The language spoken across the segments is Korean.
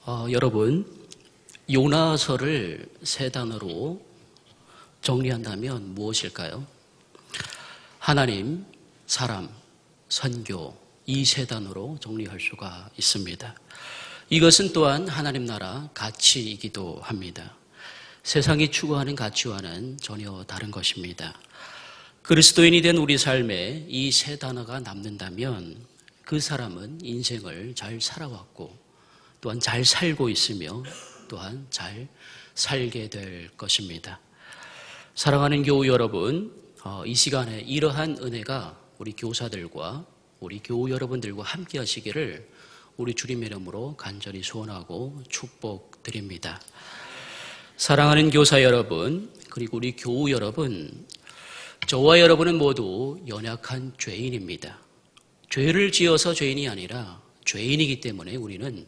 여러분, 요나서를 세 단어로 정리한다면 무엇일까요? 하나님, 사람, 선교, 이 세 단어로 정리할 수가 있습니다. 이것은 또한 하나님 나라 가치이기도 합니다. 세상이 추구하는 가치와는 전혀 다른 것입니다. 그리스도인이 된 우리 삶에 이 세 단어가 남는다면 그 사람은 인생을 잘 살아왔고 또한 잘 살고 있으며 또한 잘 살게 될 것입니다. 사랑하는 교우 여러분, 이 시간에 이러한 은혜가 우리 교사들과 우리 교우 여러분들과 함께 하시기를 우리 주님의 이름으로 간절히 소원하고 축복드립니다. 사랑하는 교사 여러분, 그리고 우리 교우 여러분, 저와 여러분은 모두 연약한 죄인입니다. 죄를 지어서 죄인이 아니라 죄인이기 때문에 우리는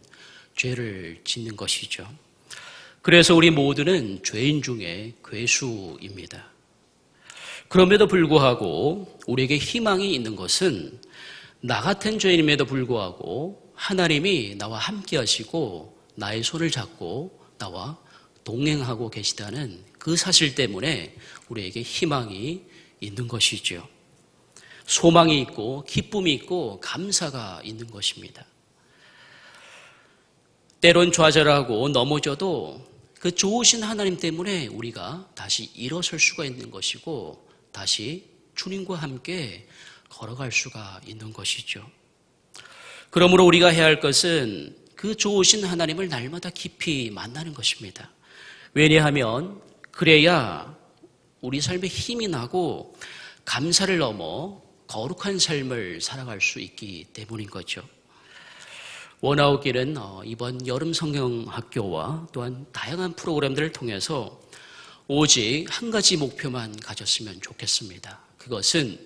죄를 짓는 것이죠. 그래서 우리 모두는 죄인 중에 괴수입니다. 그럼에도 불구하고 우리에게 희망이 있는 것은 나 같은 죄인임에도 불구하고 하나님이 나와 함께 하시고 나의 손을 잡고 나와 동행하고 계시다는 그 사실 때문에 우리에게 희망이 있는 것이죠. 소망이 있고 기쁨이 있고 감사가 있는 것입니다. 때론 좌절하고 넘어져도 그 좋으신 하나님 때문에 우리가 다시 일어설 수가 있는 것이고 다시 주님과 함께 걸어갈 수가 있는 것이죠. 그러므로 우리가 해야 할 것은 그 좋으신 하나님을 날마다 깊이 만나는 것입니다. 왜냐하면 그래야 우리 삶에 힘이 나고 감사를 넘어 거룩한 삶을 살아갈 수 있기 때문인 거죠. 원아웃길은 이번 여름 성경학교와 또한 다양한 프로그램들을 통해서 오직 한 가지 목표만 가졌으면 좋겠습니다. 그것은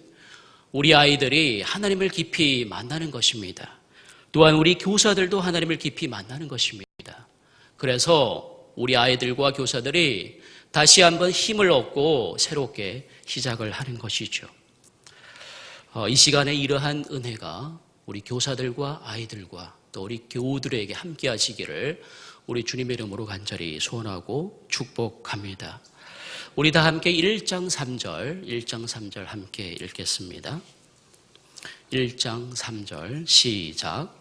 우리 아이들이 하나님을 깊이 만나는 것입니다. 또한 우리 교사들도 하나님을 깊이 만나는 것입니다. 그래서 우리 아이들과 교사들이 다시 한번 힘을 얻고 새롭게 시작을 하는 것이죠. 이 시간에 이러한 은혜가 우리 교사들과 아이들과 또 우리 교우들에게 함께 하시기를 우리 주님의 이름으로 간절히 소원하고 축복합니다. 우리 다 함께 1장 3절 함께 읽겠습니다. 1장 3절 시작.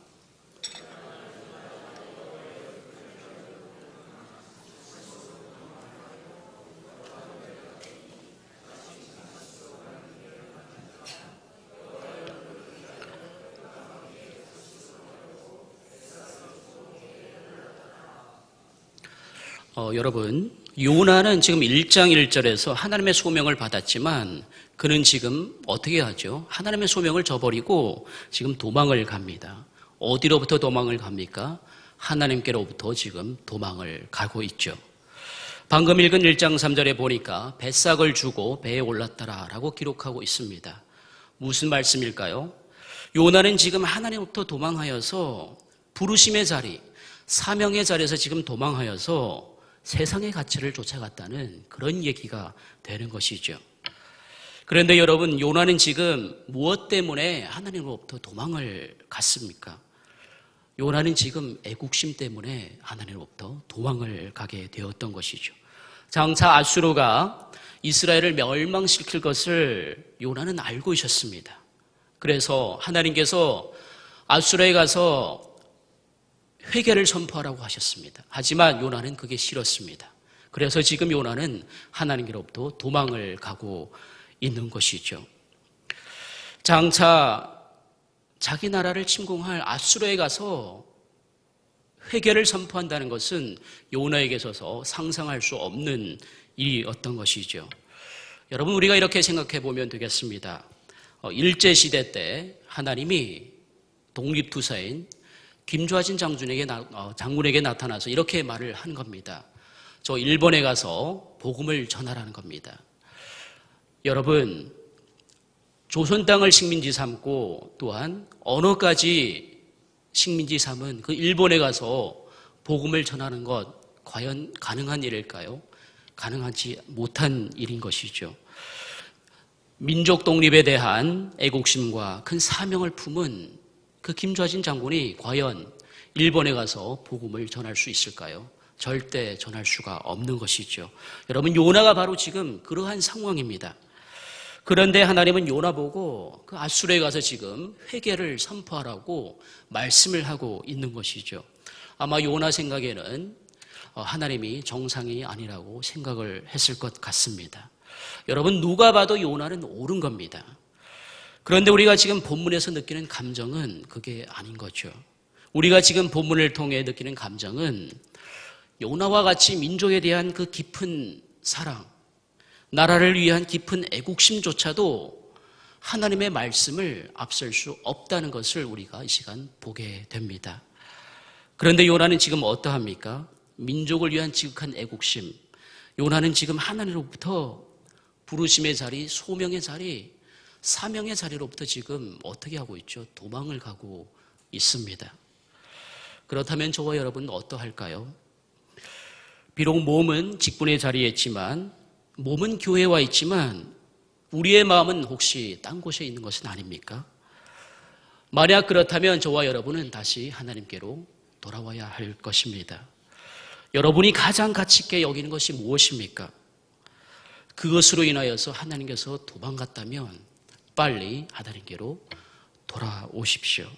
여러분, 요나는 지금 1장 1절에서 하나님의 소명을 받았지만 그는 지금 어떻게 하죠? 하나님의 소명을 저버리고 지금 도망을 갑니다. 어디로부터 도망을 갑니까? 하나님께로부터 지금 도망을 가고 있죠. 방금 읽은 1장 3절에 보니까 뱃삭을 주고 배에 올랐더라라고 기록하고 있습니다. 무슨 말씀일까요? 요나는 지금 하나님으로부터 도망하여서 부르심의 자리, 사명의 자리에서 지금 도망하여서 세상의 가치를 쫓아갔다는 그런 얘기가 되는 것이죠. 그런데 여러분, 요나는 지금 무엇 때문에 하나님으로부터 도망을 갔습니까? 요나는 지금 애국심 때문에 하나님으로부터 도망을 가게 되었던 것이죠. 장차 앗수르가 이스라엘을 멸망시킬 것을 요나는 알고 있었습니다. 그래서 하나님께서 앗수르에 가서 회개를 선포하라고 하셨습니다. 하지만 요나는 그게 싫었습니다. 그래서 지금 요나는 하나님께로부터 도망을 가고 있는 것이죠. 장차 자기 나라를 침공할 앗수르에 가서 회개를 선포한다는 것은 요나에게 있어서 상상할 수 없는 일이었던 것이죠. 여러분, 우리가 이렇게 생각해 보면 되겠습니다. 일제시대 때 하나님이 독립투사인 김좌진 장군에게 나타나서 이렇게 말을 한 겁니다. 저 일본에 가서 복음을 전하라는 겁니다. 여러분, 조선 땅을 식민지 삼고 또한 언어까지 식민지 삼은 그 일본에 가서 복음을 전하는 것 과연 가능한 일일까요? 가능하지 못한 일인 것이죠. 민족 독립에 대한 애국심과 큰 사명을 품은 그 김좌진 장군이 과연 일본에 가서 복음을 전할 수 있을까요? 절대 전할 수가 없는 것이죠. 여러분, 요나가 바로 지금 그러한 상황입니다. 그런데 하나님은 요나 보고 그 앗수르에 가서 지금 회개를 선포하라고 말씀을 하고 있는 것이죠. 아마 요나 생각에는 하나님이 정상이 아니라고 생각을 했을 것 같습니다. 여러분, 누가 봐도 요나는 옳은 겁니다. 그런데 우리가 지금 본문에서 느끼는 감정은 그게 아닌 거죠. 우리가 지금 본문을 통해 느끼는 감정은 요나와 같이 민족에 대한 그 깊은 사랑, 나라를 위한 깊은 애국심조차도 하나님의 말씀을 앞설 수 없다는 것을 우리가 이 시간 보게 됩니다. 그런데 요나는 지금 어떠합니까? 민족을 위한 지극한 애국심. 요나는 지금 하나님으로부터 부르심의 자리, 소명의 자리, 사명의 자리로부터 지금 어떻게 하고 있죠? 도망을 가고 있습니다. 그렇다면 저와 여러분은 어떠할까요? 비록 몸은 직분의 자리에 있지만, 몸은 교회에 와 있지만 우리의 마음은 혹시 딴 곳에 있는 것은 아닙니까? 만약 그렇다면 저와 여러분은 다시 하나님께로 돌아와야 할 것입니다. 여러분이 가장 가치 있게 여기는 것이 무엇입니까? 그것으로 인하여서 하나님께서 도망갔다면 빨리 하나님께로 돌아오십시오.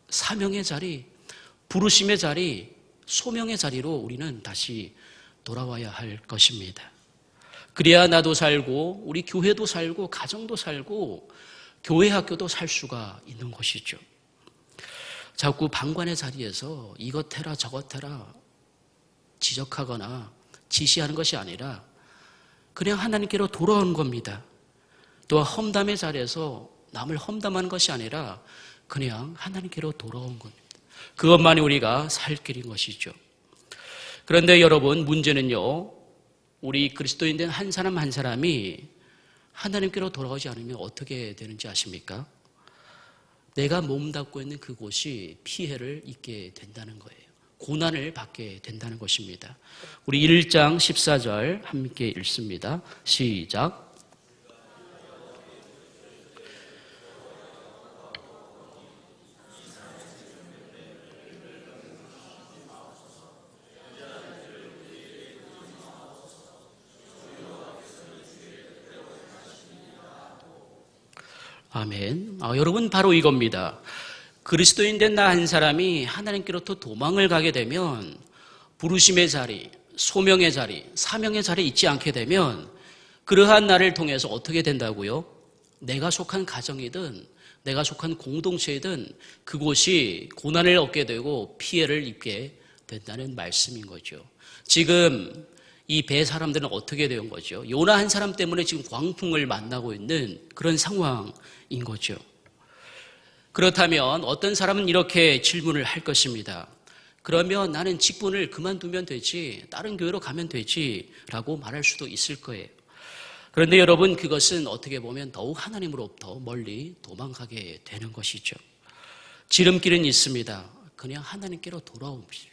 사명의 자리, 부르심의 자리, 소명의 자리로 우리는 다시 돌아와야 할 것입니다. 그래야 나도 살고 우리 교회도 살고 가정도 살고 교회 학교도 살 수가 있는 것이죠. 자꾸 방관의 자리에서 이것 해라 저것 해라 지적하거나 지시하는 것이 아니라 그냥 하나님께로 돌아오는 겁니다. 또한 험담의 자리에서 남을 험담하는 것이 아니라 그냥 하나님께로 돌아온 겁니다. 그것만이 우리가 살 길인 것이죠. 그런데 여러분, 문제는요, 우리 그리스도인된 한 사람 한 사람이 하나님께로 돌아오지 않으면 어떻게 되는지 아십니까? 내가 몸담고 있는 그곳이 피해를 입게 된다는 거예요. 고난을 받게 된다는 것입니다. 우리 1장 14절 함께 읽습니다. 시작. 아멘. 여러분, 바로 이겁니다. 그리스도인 된 나 한 사람이 하나님께로부터 도망을 가게 되면 부르심의 자리, 소명의 자리, 사명의 자리에 있지 않게 되면 그러한 나를 통해서 어떻게 된다고요? 내가 속한 가정이든 내가 속한 공동체이든 그곳이 고난을 얻게 되고 피해를 입게 된다는 말씀인 거죠. 지금 이 배 사람들은 어떻게 된 거죠? 요나 한 사람 때문에 지금 광풍을 만나고 있는 그런 상황인 거죠. 그렇다면 어떤 사람은 이렇게 질문을 할 것입니다. 그러면 나는 직분을 그만두면 되지, 다른 교회로 가면 되지 라고 말할 수도 있을 거예요. 그런데 여러분, 그것은 어떻게 보면 더욱 하나님으로부터 멀리 도망가게 되는 것이죠. 지름길은 있습니다. 그냥 하나님께로 돌아오십시오.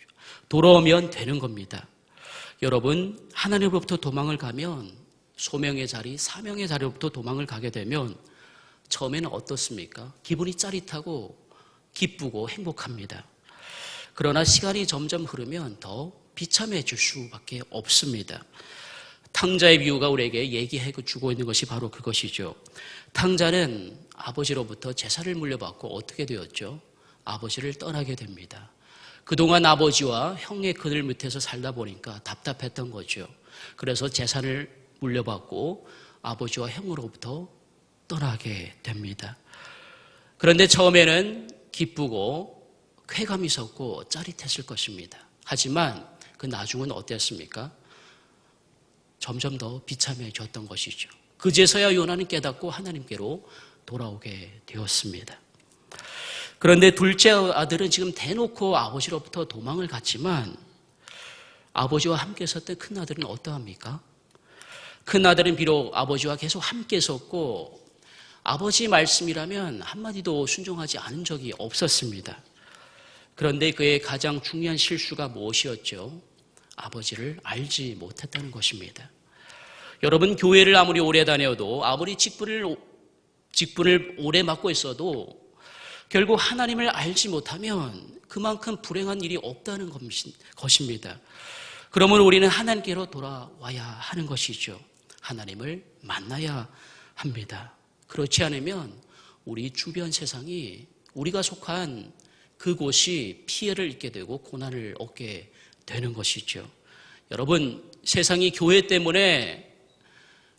돌아오면 되는 겁니다. 여러분, 하나님으로부터 도망을 가면 소명의 자리, 사명의 자리로부터 도망을 가게 되면 처음에는 어떻습니까? 기분이 짜릿하고 기쁘고 행복합니다. 그러나 시간이 점점 흐르면 더 비참해질 수밖에 없습니다. 탕자의 비유가 우리에게 얘기해 주고 있는 것이 바로 그것이죠. 탕자는 아버지로부터 재산을 물려받고 어떻게 되었죠? 아버지를 떠나게 됩니다. 그동안 아버지와 형의 그늘 밑에서 살다 보니까 답답했던 거죠. 그래서 재산을 물려받고 아버지와 형으로부터 떠나게 됩니다. 그런데 처음에는 기쁘고 쾌감이 있었고 짜릿했을 것입니다. 하지만 그 나중은 어땠습니까? 점점 더 비참해졌던 것이죠. 그제서야 요나는 깨닫고 하나님께로 돌아오게 되었습니다. 그런데 둘째 아들은 지금 대놓고 아버지로부터 도망을 갔지만 아버지와 함께 있었던 큰 아들은 어떠합니까? 큰 아들은 비록 아버지와 계속 함께 있었고 아버지 말씀이라면 한마디도 순종하지 않은 적이 없었습니다. 그런데 그의 가장 중요한 실수가 무엇이었죠? 아버지를 알지 못했다는 것입니다. 여러분, 교회를 아무리 오래 다녀도 아무리 직분을 오래 맡고 있어도 결국 하나님을 알지 못하면 그만큼 불행한 일이 없다는 것입니다. 그러면 우리는 하나님께로 돌아와야 하는 것이죠. 하나님을 만나야 합니다. 그렇지 않으면 우리 주변 세상이 우리가 속한 그곳이 피해를 입게 되고 고난을 얻게 되는 것이죠. 여러분, 세상이 교회 때문에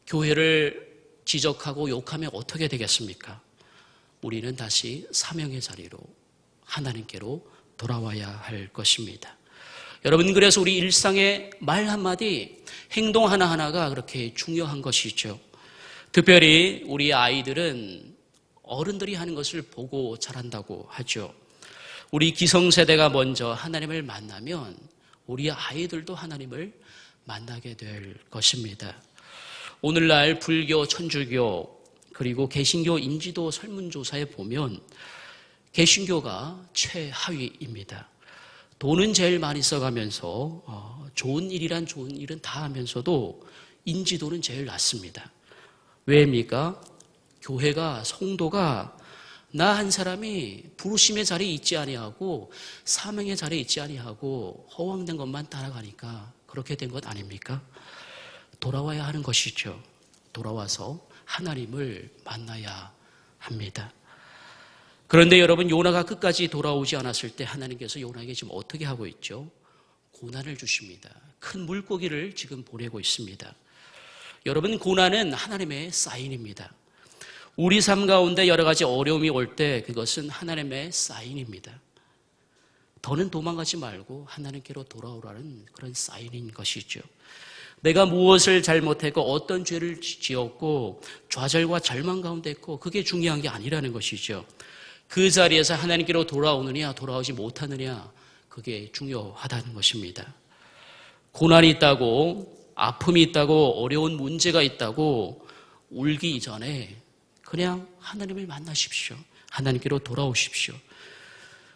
교회를 지적하고 욕하면 어떻게 되겠습니까? 우리는 다시 사명의 자리로 하나님께로 돌아와야 할 것입니다. 여러분, 그래서 우리 일상의 말 한마디, 행동 하나하나가 그렇게 중요한 것이죠. 특별히 우리 아이들은 어른들이 하는 것을 보고 자란다고 하죠. 우리 기성세대가 먼저 하나님을 만나면 우리 아이들도 하나님을 만나게 될 것입니다. 오늘날 불교, 천주교, 그리고 개신교 인지도 설문조사에 보면 개신교가 최하위입니다. 돈은 제일 많이 써가면서 좋은 일이란 좋은 일은 다 하면서도 인지도는 제일 낮습니다. 왜입니까? 교회가, 성도가 나 한 사람이 부르심의 자리에 있지 아니하고 사명의 자리에 있지 아니하고 허황된 것만 따라가니까 그렇게 된 것 아닙니까? 돌아와야 하는 것이죠. 돌아와서 하나님을 만나야 합니다. 그런데 여러분, 요나가 끝까지 돌아오지 않았을 때 하나님께서 요나에게 지금 어떻게 하고 있죠? 고난을 주십니다. 큰 물고기를 지금 보내고 있습니다. 여러분, 고난은 하나님의 사인입니다. 우리 삶 가운데 여러 가지 어려움이 올 때 그것은 하나님의 사인입니다. 더는 도망가지 말고 하나님께로 돌아오라는 그런 사인인 것이죠. 내가 무엇을 잘못했고 어떤 죄를 지었고 좌절과 절망 가운데 있고 그게 중요한 게 아니라는 것이죠. 그 자리에서 하나님께로 돌아오느냐 돌아오지 못하느냐 그게 중요하다는 것입니다. 고난이 있다고, 아픔이 있다고, 어려운 문제가 있다고 울기 이전에 그냥 하나님을 만나십시오. 하나님께로 돌아오십시오.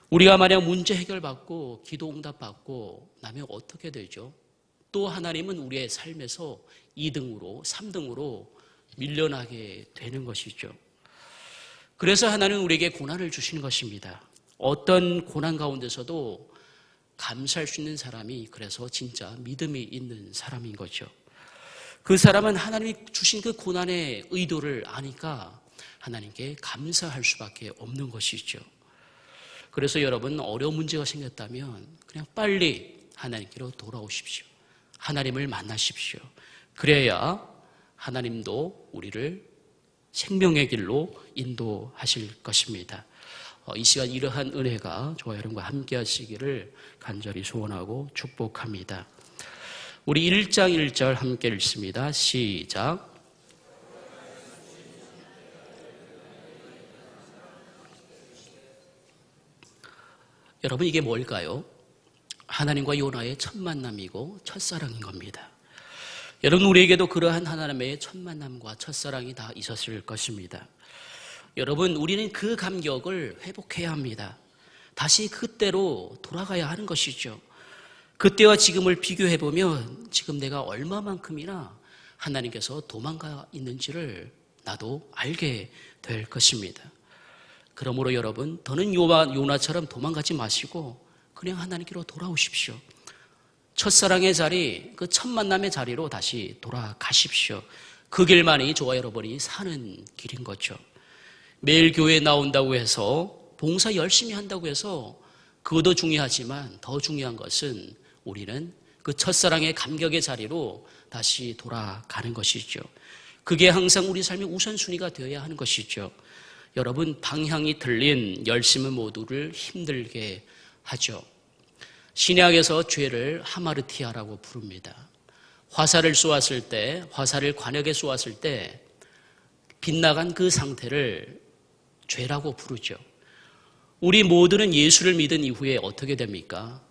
우리가 만약 문제 해결받고 기도 응답받고 나면 어떻게 되죠? 또 하나님은 우리의 삶에서 2등으로 3등으로 밀려나게 되는 것이죠. 그래서 하나님은 우리에게 고난을 주시는 것입니다. 어떤 고난 가운데서도 감사할 수 있는 사람이 그래서 진짜 믿음이 있는 사람인 거죠. 그 사람은 하나님이 주신 그 고난의 의도를 아니까 하나님께 감사할 수밖에 없는 것이죠. 그래서 여러분, 어려운 문제가 생겼다면 그냥 빨리 하나님께로 돌아오십시오. 하나님을 만나십시오. 그래야 하나님도 우리를 생명의 길로 인도하실 것입니다. 이 시간 이러한 은혜가 저와 여러분과 함께 하시기를 간절히 소원하고 축복합니다. 우리 1장 1절 함께 읽습니다. 시작. 여러분, 이게 뭘까요? 하나님과 요나의 첫 만남이고 첫사랑인 겁니다. 여러분, 우리에게도 그러한 하나님의 첫 만남과 첫사랑이 다 있었을 것입니다. 여러분, 우리는 그 감격을 회복해야 합니다. 다시 그때로 돌아가야 하는 것이죠. 그때와 지금을 비교해보면 지금 내가 얼마만큼이나 하나님께서 도망가 있는지를 나도 알게 될 것입니다. 그러므로 여러분, 더는 요나처럼 도망가지 마시고 그냥 하나님께로 돌아오십시오. 첫사랑의 자리, 그 첫 만남의 자리로 다시 돌아가십시오. 그 길만이 저와 여러분이 사는 길인 거죠. 매일 교회에 나온다고 해서, 봉사 열심히 한다고 해서 그것도 중요하지만 더 중요한 것은 우리는 그 첫사랑의 감격의 자리로 다시 돌아가는 것이죠. 그게 항상 우리 삶의 우선순위가 되어야 하는 것이죠. 여러분, 방향이 틀린 열심은 모두를 힘들게 하죠. 신약에서 죄를 하마르티아라고 부릅니다. 화살을 쏘았을 때, 화살을 관역에 쏘았을 때 빗나간 그 상태를 죄라고 부르죠. 우리 모두는 예수를 믿은 이후에 어떻게 됩니까?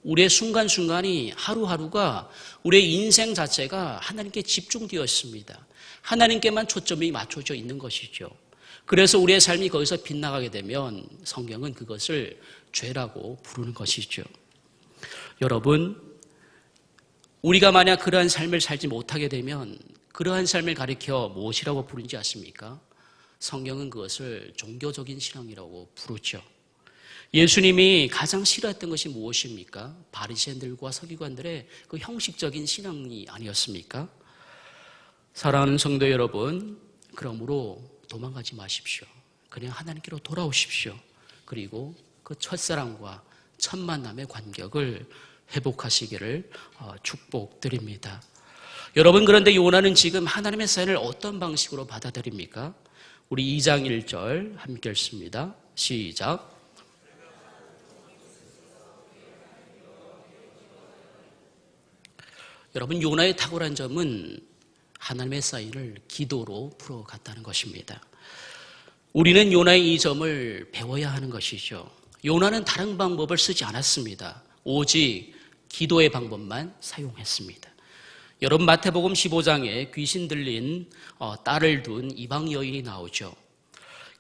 우리의 순간순간이, 하루하루가, 우리의 인생 자체가 하나님께 집중되어 있습니다. 하나님께만 초점이 맞춰져 있는 것이죠. 그래서 우리의 삶이 거기서 빗나가게 되면 성경은 그것을 죄라고 부르는 것이죠. 여러분, 우리가 만약 그러한 삶을 살지 못하게 되면 그러한 삶을 가리켜 무엇이라고 부르는지 아십니까? 성경은 그것을 종교적인 신앙이라고 부르죠. 예수님이 가장 싫어했던 것이 무엇입니까? 바리새인들과 서기관들의 그 형식적인 신앙이 아니었습니까? 사랑하는 성도 여러분, 그러므로 도망가지 마십시오. 그냥 하나님께로 돌아오십시오. 그리고 그 첫사랑과 첫 만남의 관격을 회복하시기를 축복드립니다. 여러분, 그런데 요나는 지금 하나님의 사인을 어떤 방식으로 받아들입니까? 우리 2장 1절 함께 읽습니다. 시작. 여러분, 요나의 탁월한 점은 하나님의 사인을 기도로 풀어갔다는 것입니다. 우리는 요나의 이 점을 배워야 하는 것이죠. 요나는 다른 방법을 쓰지 않았습니다. 오직 기도의 방법만 사용했습니다. 여러분, 마태복음 15장에 귀신 들린 딸을 둔 이방 여인이 나오죠.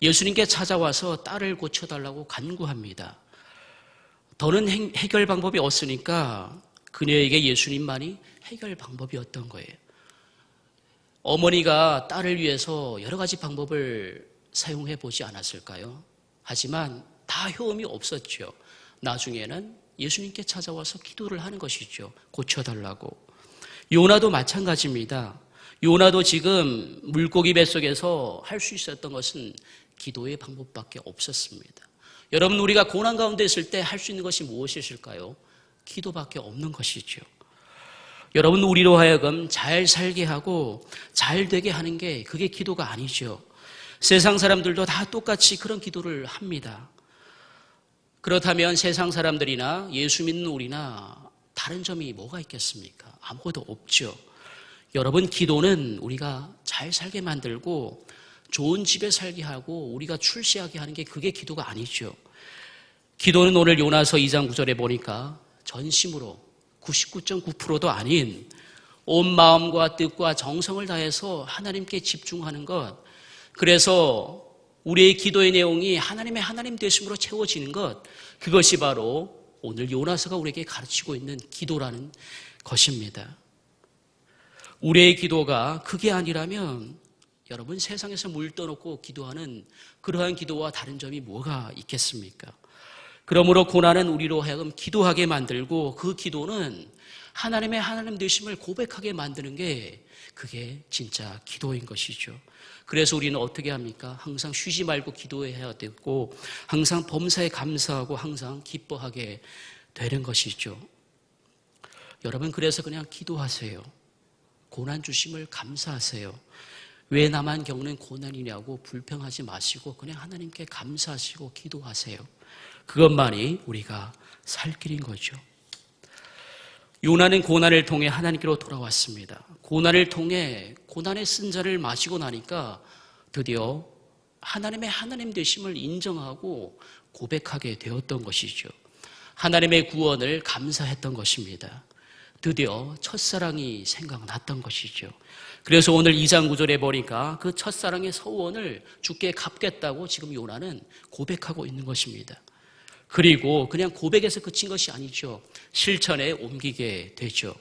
예수님께 찾아와서 딸을 고쳐달라고 간구합니다. 더는 해결 방법이 없으니까 그녀에게 예수님만이 해결 방법이었던 거예요. 어머니가 딸을 위해서 여러 가지 방법을 사용해 보지 않았을까요? 하지만 다 효험이 없었죠. 나중에는 예수님께 찾아와서 기도를 하는 것이죠. 고쳐달라고. 요나도 마찬가지입니다. 요나도 지금 물고기 뱃속에서 할 수 있었던 것은 기도의 방법밖에 없었습니다. 여러분, 우리가 고난 가운데 있을 때 할 수 있는 것이 무엇이실까요? 기도밖에 없는 것이죠. 여러분, 우리로 하여금 잘 살게 하고 잘 되게 하는 게 그게 기도가 아니죠. 세상 사람들도 다 똑같이 그런 기도를 합니다. 그렇다면 세상 사람들이나 예수 믿는 우리나 다른 점이 뭐가 있겠습니까? 아무것도 없죠. 여러분, 기도는 우리가 잘 살게 만들고 좋은 집에 살게 하고 우리가 출세하게 하는 게 그게 기도가 아니죠. 기도는 오늘 요나서 2장 9절에 보니까 전심으로 99.9%도 아닌 온 마음과 뜻과 정성을 다해서 하나님께 집중하는 것, 그래서 우리의 기도의 내용이 하나님의 하나님 되심으로 채워지는 것, 그것이 바로 오늘 요나서가 우리에게 가르치고 있는 기도라는 것입니다. 우리의 기도가 그게 아니라면 여러분, 세상에서 물 떠놓고 기도하는 그러한 기도와 다른 점이 뭐가 있겠습니까? 그러므로 고난은 우리로 하여금 기도하게 만들고 그 기도는 하나님의 하나님 되심을 고백하게 만드는 게 그게 진짜 기도인 것이죠. 그래서 우리는 어떻게 합니까? 항상 쉬지 말고 기도해야 되고 항상 범사에 감사하고 항상 기뻐하게 되는 것이죠. 여러분, 그래서 그냥 기도하세요. 고난 주심을 감사하세요. 왜 나만 겪는 고난이냐고 불평하지 마시고 그냥 하나님께 감사하시고 기도하세요. 그것만이 우리가 살 길인 거죠. 요나는 고난을 통해 하나님께로 돌아왔습니다. 고난을 통해 고난의 쓴자를 마시고 나니까 드디어 하나님의 하나님 되심을 인정하고 고백하게 되었던 것이죠. 하나님의 구원을 감사했던 것입니다. 드디어 첫사랑이 생각났던 것이죠. 그래서 오늘 2장 9절에 보니까 그 첫사랑의 서원을 주께 갚겠다고 지금 요나는 고백하고 있는 것입니다. 그리고 그냥 고백에서 그친 것이 아니죠. 실천에 옮기게 되죠.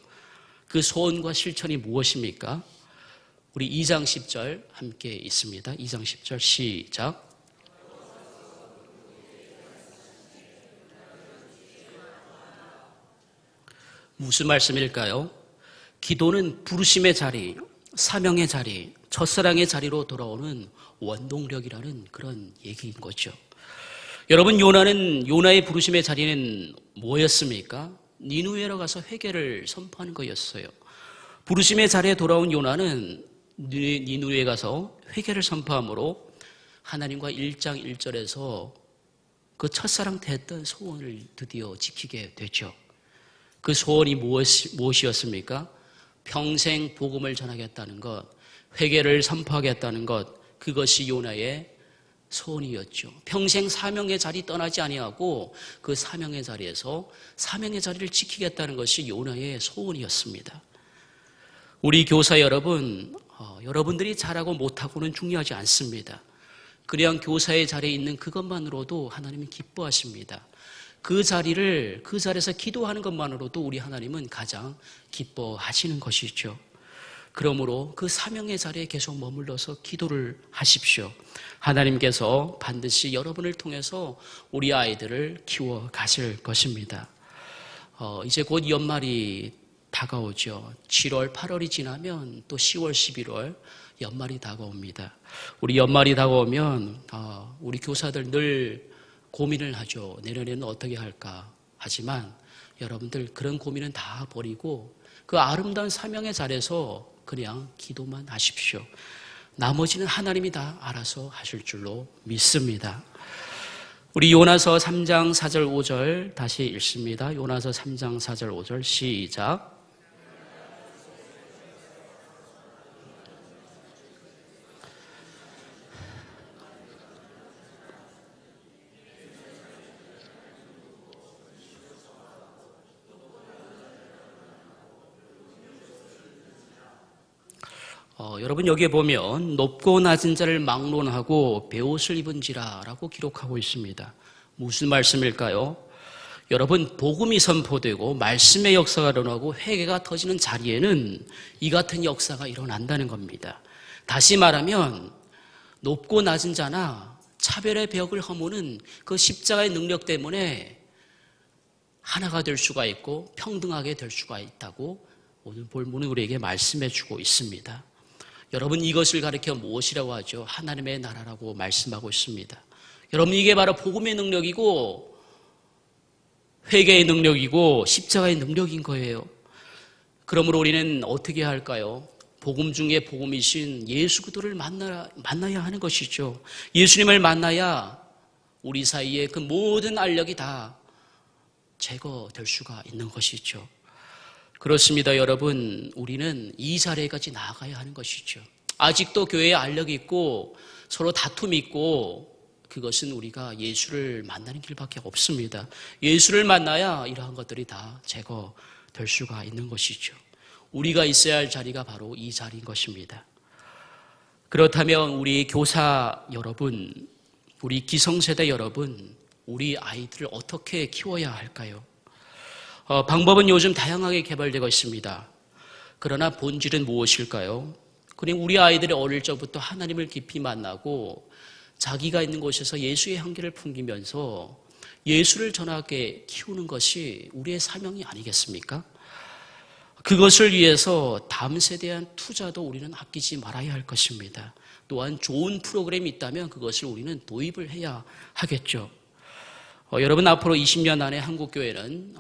그 소원과 실천이 무엇입니까? 우리 2장 10절 함께 있습니다. 2장 10절 시작. 무슨 말씀일까요? 기도는 부르심의 자리, 사명의 자리, 첫사랑의 자리로 돌아오는 원동력이라는 그런 얘기인 거죠. 여러분, 요나의 부르심의 자리는 뭐였습니까? 니누에로 가서 회개를 선포하는 거였어요. 부르심의 자리에 돌아온 요나는 니누에 가서 회개를 선포함으로 하나님과 1장 1절에서 그 첫사랑 됐던 소원을 드디어 지키게 되죠. 그 소원이 무엇이었습니까? 평생 복음을 전하겠다는 것, 회개를 선포하겠다는 것, 그것이 요나의 소원이었죠. 평생 사명의 자리 떠나지 아니하고 그 사명의 자리에서 사명의 자리를 지키겠다는 것이 요나의 소원이었습니다. 우리 교사 여러분, 여러분들이 잘하고 못하고는 중요하지 않습니다. 그냥 교사의 자리에 있는 그것만으로도 하나님은 기뻐하십니다. 그 자리에서 기도하는 것만으로도 우리 하나님은 가장 기뻐하시는 것이죠. 그러므로 그 사명의 자리에 계속 머물러서 기도를 하십시오. 하나님께서 반드시 여러분을 통해서 우리 아이들을 키워 가실 것입니다. 이제 곧 연말이 다가오죠. 7월, 8월이 지나면 또 10월, 11월 연말이 다가옵니다. 우리 연말이 다가오면 우리 교사들 늘 고민을 하죠. 내년에는 어떻게 할까 하지만 여러분들 그런 고민은 다 버리고 그 아름다운 사명의 자리에서 그냥 기도만 하십시오. 나머지는 하나님이 다 알아서 하실 줄로 믿습니다. 우리 요나서 3장 4절 5절 다시 읽습니다. 요나서 3장 4절 5절 시작. 여러분 여기에 보면 높고 낮은 자를 막론하고 베옷을 입은지라 라고 기록하고 있습니다. 무슨 말씀일까요? 여러분 복음이 선포되고 말씀의 역사가 일어나고 회개가 터지는 자리에는 이 같은 역사가 일어난다는 겁니다. 다시 말하면 높고 낮은 자나 차별의 벽을 허무는 그 십자가의 능력 때문에 하나가 될 수가 있고 평등하게 될 수가 있다고 오늘 본문은 우리에게 말씀해 주고 있습니다. 여러분 이것을 가리켜 무엇이라고 하죠? 하나님의 나라라고 말씀하고 있습니다. 여러분 이게 바로 복음의 능력이고 회개의 능력이고 십자가의 능력인 거예요. 그러므로 우리는 어떻게 할까요? 복음 중에 복음이신 예수 그리스도를 만나야 하는 것이죠. 예수님을 만나야 우리 사이에 그 모든 알력이 다 제거될 수가 있는 것이죠. 그렇습니다, 여러분. 우리는 이 자리까지 나아가야 하는 것이죠. 아직도 교회에 알력이 있고 서로 다툼이 있고 그것은 우리가 예수를 만나는 길밖에 없습니다. 예수를 만나야 이러한 것들이 다 제거될 수가 있는 것이죠. 우리가 있어야 할 자리가 바로 이 자리인 것입니다. 그렇다면 우리 교사 여러분, 우리 기성세대 여러분, 우리 아이들을 어떻게 키워야 할까요? 방법은 요즘 다양하게 개발되고 있습니다. 그러나 본질은 무엇일까요? 그냥 우리 아이들이 어릴 적부터 하나님을 깊이 만나고 자기가 있는 곳에서 예수의 향기를 풍기면서 예수를 전하게 키우는 것이 우리의 사명이 아니겠습니까? 그것을 위해서 다음 세대에 대한 투자도 우리는 아끼지 말아야 할 것입니다. 또한 좋은 프로그램이 있다면 그것을 우리는 도입을 해야 하겠죠. 여러분 앞으로 20년 안에 한국교회는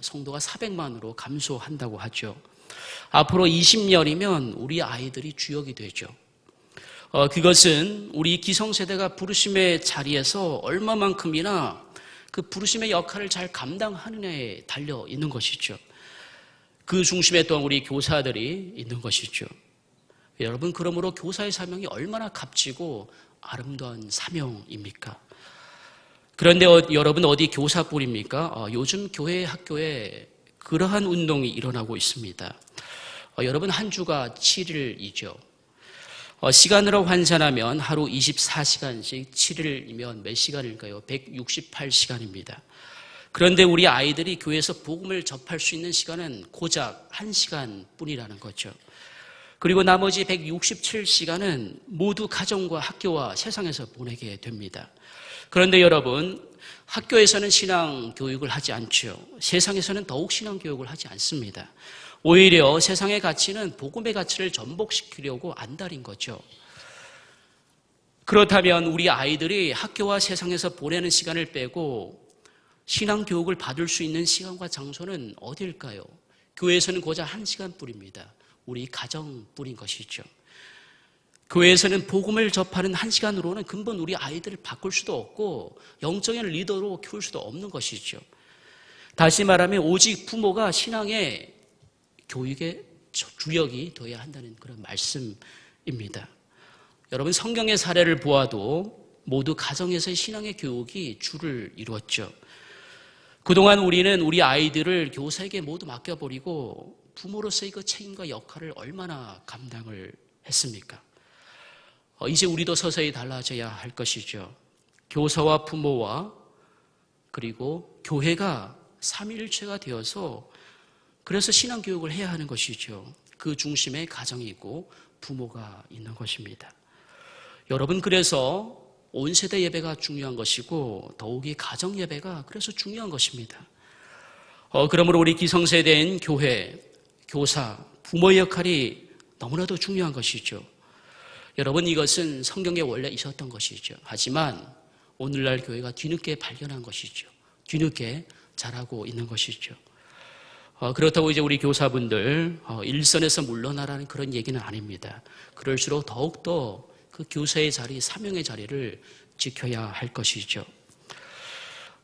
성도가 400만으로 감소한다고 하죠. 앞으로 20년이면 우리 아이들이 주역이 되죠. 그것은 우리 기성세대가 부르심의 자리에서 얼마만큼이나 그 부르심의 역할을 잘 감당하느냐에 달려 있는 것이죠. 그 중심에 또한 우리 교사들이 있는 것이죠. 여러분 그러므로 교사의 사명이 얼마나 값지고 아름다운 사명입니까? 그런데 여러분 어디 교사뿐입니까? 요즘 교회 학교에 그러한 운동이 일어나고 있습니다. 여러분 한 주가 7일이죠. 시간으로 환산하면 하루 24시간씩 7일이면 몇 시간일까요? 168시간입니다. 그런데 우리 아이들이 교회에서 복음을 접할 수 있는 시간은 고작 1시간 뿐이라는 거죠. 그리고 나머지 167시간은 모두 가정과 학교와 세상에서 보내게 됩니다. 그런데 여러분, 학교에서는 신앙 교육을 하지 않죠. 세상에서는 더욱 신앙 교육을 하지 않습니다. 오히려 세상의 가치는 복음의 가치를 전복시키려고 안달인 거죠. 그렇다면 우리 아이들이 학교와 세상에서 보내는 시간을 빼고 신앙 교육을 받을 수 있는 시간과 장소는 어디일까요? 교회에서는 고작 1시간뿐입니다. 우리 가정뿐인 것이죠. 교회에서는 복음을 접하는 1시간으로는 근본 우리 아이들을 바꿀 수도 없고 영적인 리더로 키울 수도 없는 것이죠. 다시 말하면 오직 부모가 신앙의 교육의 주역이 되어야 한다는 그런 말씀입니다. 여러분 성경의 사례를 보아도 모두 가정에서의 신앙의 교육이 주를 이루었죠. 그동안 우리는 우리 아이들을 교사에게 모두 맡겨버리고 부모로서의 그 책임과 역할을 얼마나 감당을 했습니까? 이제 우리도 서서히 달라져야 할 것이죠. 교사와 부모와 그리고 교회가 삼위일체가 되어서 그래서 신앙교육을 해야 하는 것이죠. 그 중심에 가정이 있고 부모가 있는 것입니다. 여러분, 그래서 온 세대 예배가 중요한 것이고 더욱이 가정 예배가 그래서 중요한 것입니다. 그러므로 우리 기성세대인 교회, 교사, 부모의 역할이 너무나도 중요한 것이죠. 여러분, 이것은 성경에 원래 있었던 것이죠. 하지만 오늘날 교회가 뒤늦게 발견한 것이죠. 뒤늦게 자라고 있는 것이죠. 그렇다고 이제 우리 교사분들 일선에서 물러나라는 그런 얘기는 아닙니다. 그럴수록 더욱더 그 교사의 자리, 사명의 자리를 지켜야 할 것이죠.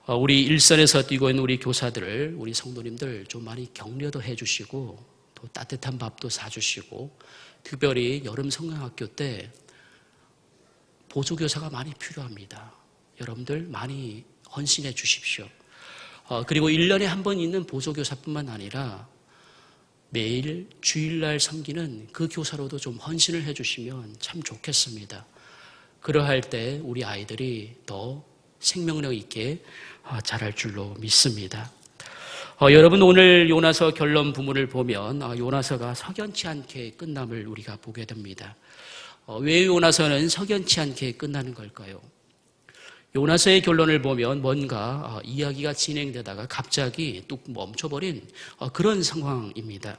우리 일선에서 뛰고 있는 우리 교사들을, 우리 성도님들 좀 많이 격려도 해주시고 또 따뜻한 밥도 사주시고, 특별히 여름 성경학교 때 보조교사가 많이 필요합니다. 여러분들 많이 헌신해 주십시오. 그리고 1년에 한 번 있는 보조교사뿐만 아니라 매일 주일날 섬기는 그 교사로도 좀 헌신을 해주시면 참 좋겠습니다. 그러할 때 우리 아이들이 더 생명력 있게 자랄 줄로 믿습니다. 여러분, 오늘 요나서 결론 부분을 보면 요나서가 석연치 않게 끝남을 우리가 보게 됩니다. 왜 요나서는 석연치 않게 끝나는 걸까요? 요나서의 결론을 보면 뭔가 이야기가 진행되다가 갑자기 뚝 멈춰버린 그런 상황입니다.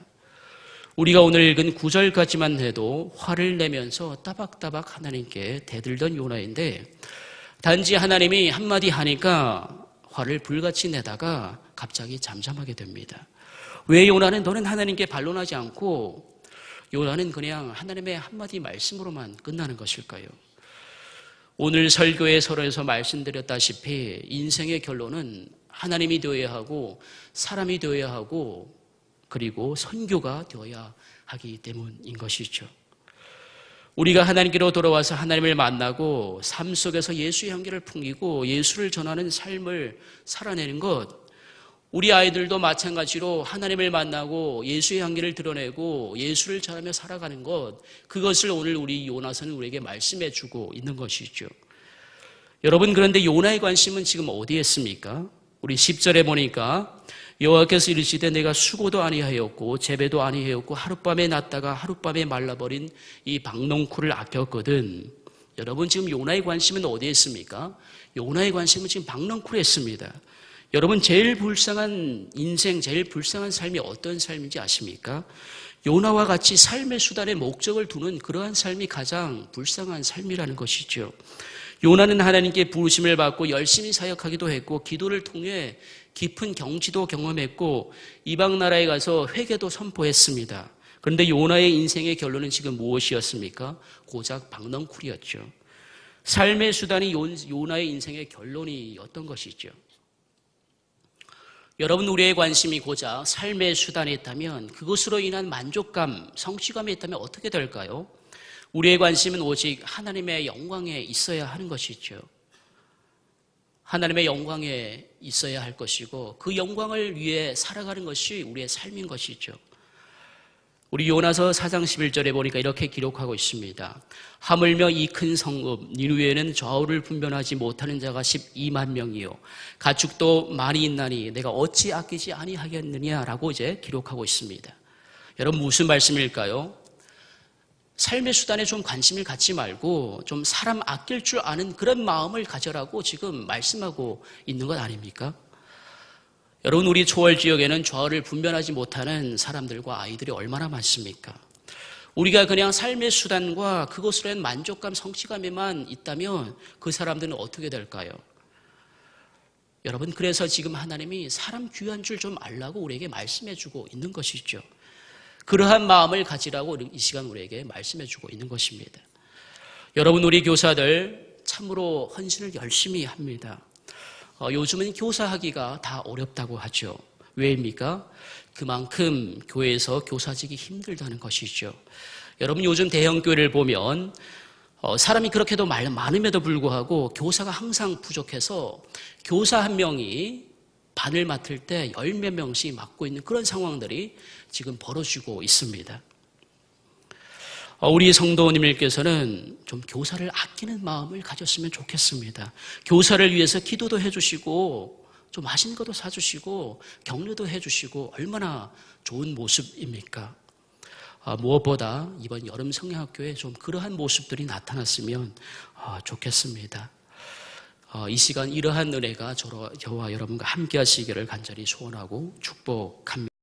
우리가 오늘 읽은 9절까지만 해도 화를 내면서 따박따박 하나님께 대들던 요나인데, 단지 하나님이 한마디 하니까 화를 불같이 내다가 갑자기 잠잠하게 됩니다. 왜 요나는 너는 하나님께 반론하지 않고 요나는 그냥 하나님의 한마디 말씀으로만 끝나는 것일까요? 오늘 설교의 서론에서 말씀드렸다시피 인생의 결론은 하나님이 되어야 하고 사람이 되어야 하고 그리고 선교가 되어야 하기 때문인 것이죠. 우리가 하나님께로 돌아와서 하나님을 만나고 삶 속에서 예수의 향기를 풍기고 예수를 전하는 삶을 살아내는 것, 우리 아이들도 마찬가지로 하나님을 만나고 예수의 향기를 드러내고 예수를 전하며 살아가는 것, 그것을 오늘 우리 요나서는 우리에게 말씀해 주고 있는 것이죠. 여러분, 그런데 요나의 관심은 지금 어디에 있습니까? 우리 10절에 보니까 여호와께서 이르시되 내가 수고도 아니하였고 재배도 아니하였고 하룻밤에 났다가 하룻밤에 말라버린 이 박농쿨을 아꼈거든. 여러분, 지금 요나의 관심은 어디에 있습니까? 요나의 관심은 지금 박농쿨에 있습니다. 여러분, 제일 불쌍한 인생, 제일 불쌍한 삶이 어떤 삶인지 아십니까? 요나와 같이 삶의 수단에 목적을 두는 그러한 삶이 가장 불쌍한 삶이라는 것이죠. 요나는 하나님께 부르심을 받고 열심히 사역하기도 했고 기도를 통해 깊은 경지도 경험했고 이방 나라에 가서 회개도 선포했습니다. 그런데 요나의 인생의 결론은 지금 무엇이었습니까? 고작 박넝쿨이었죠. 삶의 수단이 요나의 인생의 결론이었던 것이죠. 여러분, 우리의 관심이 고작 삶의 수단에 있다면, 그것으로 인한 만족감, 성취감에 있다면 어떻게 될까요? 우리의 관심은 오직 하나님의 영광에 있어야 하는 것이죠. 하나님의 영광에 있어야 할 것이고 그 영광을 위해 살아가는 것이 우리의 삶인 것이죠. 우리 요나서 4장 11절에 보니까 이렇게 기록하고 있습니다. 하물며 이 큰 성읍 니느웨는 좌우를 분별하지 못하는 자가 12만 명이요 가축도 많이 있나니 내가 어찌 아끼지 아니하겠느냐라고 이제 기록하고 있습니다. 여러분, 무슨 말씀일까요? 삶의 수단에 좀 관심을 갖지 말고 좀 사람 아낄 줄 아는 그런 마음을 가져라고 지금 말씀하고 있는 것 아닙니까? 여러분, 우리 초월 지역에는 좌우를 분별하지 못하는 사람들과 아이들이 얼마나 많습니까? 우리가 그냥 삶의 수단과 그것으로 한 만족감, 성취감에만 있다면 그 사람들은 어떻게 될까요? 여러분, 그래서 지금 하나님이 사람 귀한 줄 좀 알라고 우리에게 말씀해 주고 있는 것이죠. 그러한 마음을 가지라고 이 시간 우리에게 말씀해 주고 있는 것입니다. 여러분, 우리 교사들 참으로 헌신을 열심히 합니다. 요즘은 교사하기가 다 어렵다고 하죠. 왜입니까? 그만큼 교회에서 교사직이 힘들다는 것이죠. 여러분, 요즘 대형교회를 보면 사람이 그렇게도 많음에도 불구하고 교사가 항상 부족해서 교사 한 명이 반을 맡을 때 10몇 명씩 맡고 있는 그런 상황들이 지금 벌어지고 있습니다. 우리 성도님들께서는 좀 교사를 아끼는 마음을 가졌으면 좋겠습니다. 교사를 위해서 기도도 해주시고 좀 맛있는 것도 사주시고 격려도 해주시고 얼마나 좋은 모습입니까? 무엇보다 이번 여름 성령학교에 좀 그러한 모습들이 나타났으면 좋겠습니다. 이 시간 이러한 은혜가 저와 여러분과 함께 하시기를 간절히 소원하고 축복합니다.